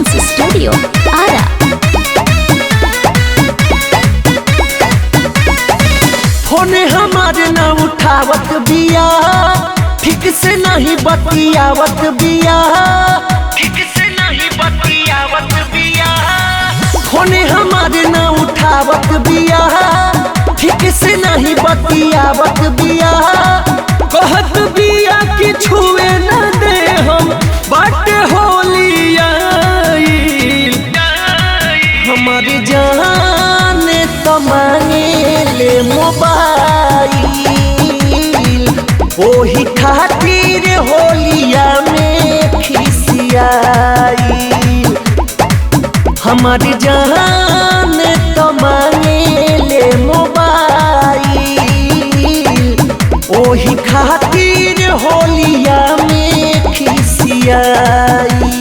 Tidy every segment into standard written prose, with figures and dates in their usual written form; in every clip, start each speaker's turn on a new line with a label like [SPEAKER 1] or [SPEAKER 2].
[SPEAKER 1] Films Studio, Ara.
[SPEAKER 2] Phone हमारे न उठावत बिया, ठीक से नहीं बतियावत बिया, ठीक से नहीं बतियावत बिया। फोन हमारे न उठावत बिया, ठीक से नहीं बतियावत बिया। कहत बिया कि छुए न दे हम बाटे होली आइल। हमारी जान तो मांगे ले मोबाइल, ओही खातिर होलिया में खिसियाई। हमारी जान तो मांगे ले मोबाइल, ओही खातिर होलिया में खिसियाई।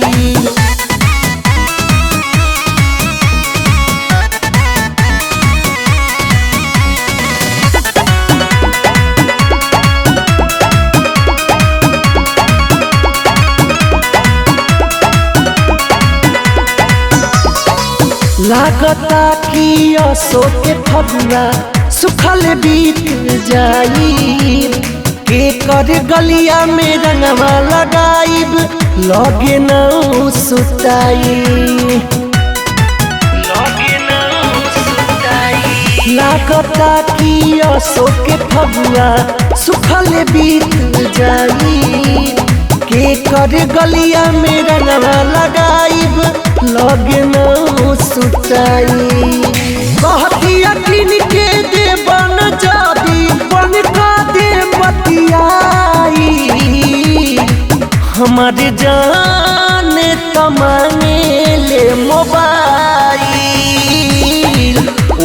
[SPEAKER 2] लागता कि असो के फगुआ सुखल बीत जाई। के कर गलिया में रंगवा लगाइब, लगे न सुताई, लगे न सुताई। लागता कि असो के फगुआ सुखल बीत जाई। के कर गलिया में रंगवा लगाइब, लगे न सुताई। कहतिया किन के दे बन जादी, बन का दे बतियाई। हमारे जान तो मांगे ले मोबाइल,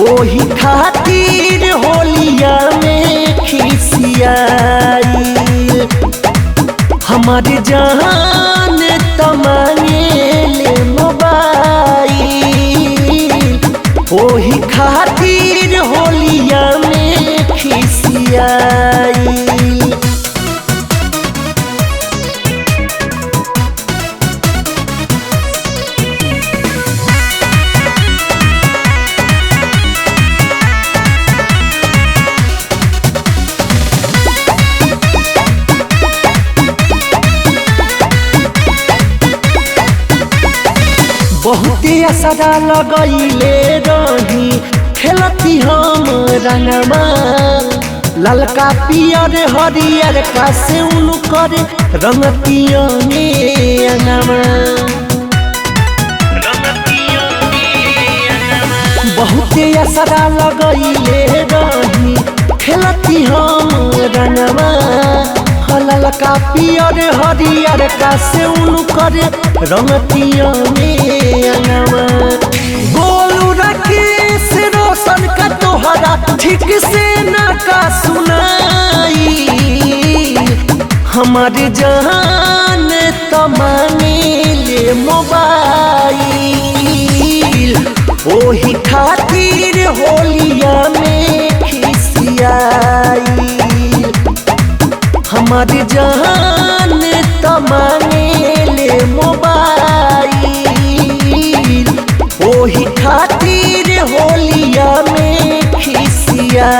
[SPEAKER 2] ओही खातिर होलिया में खिसियाई। हमारी जान तो मांगे ले मोबाइल, ओही खातिर होलिया में खिसियाई। बहुते असरा लगैले रही, खेलती हम रंगमा। ललका पियर हरियर का से उनकर रंगतिया में अंगमा। बहुते असरा लगैले रही, खेलती हम रंगमा। ललका पियर हरियर का से उनकर रंगतिया में अंगमा। गोलू राकेश रोशन का तोहरा ठीक से ना का सुनाई। हमारी जान तो मांगे ले मोबाइल, ओही खातिर होलिया में खिसियाई। हमारी जान तो मांगे ले मोबाइल, ओही खातिर होलिया में खिसिया।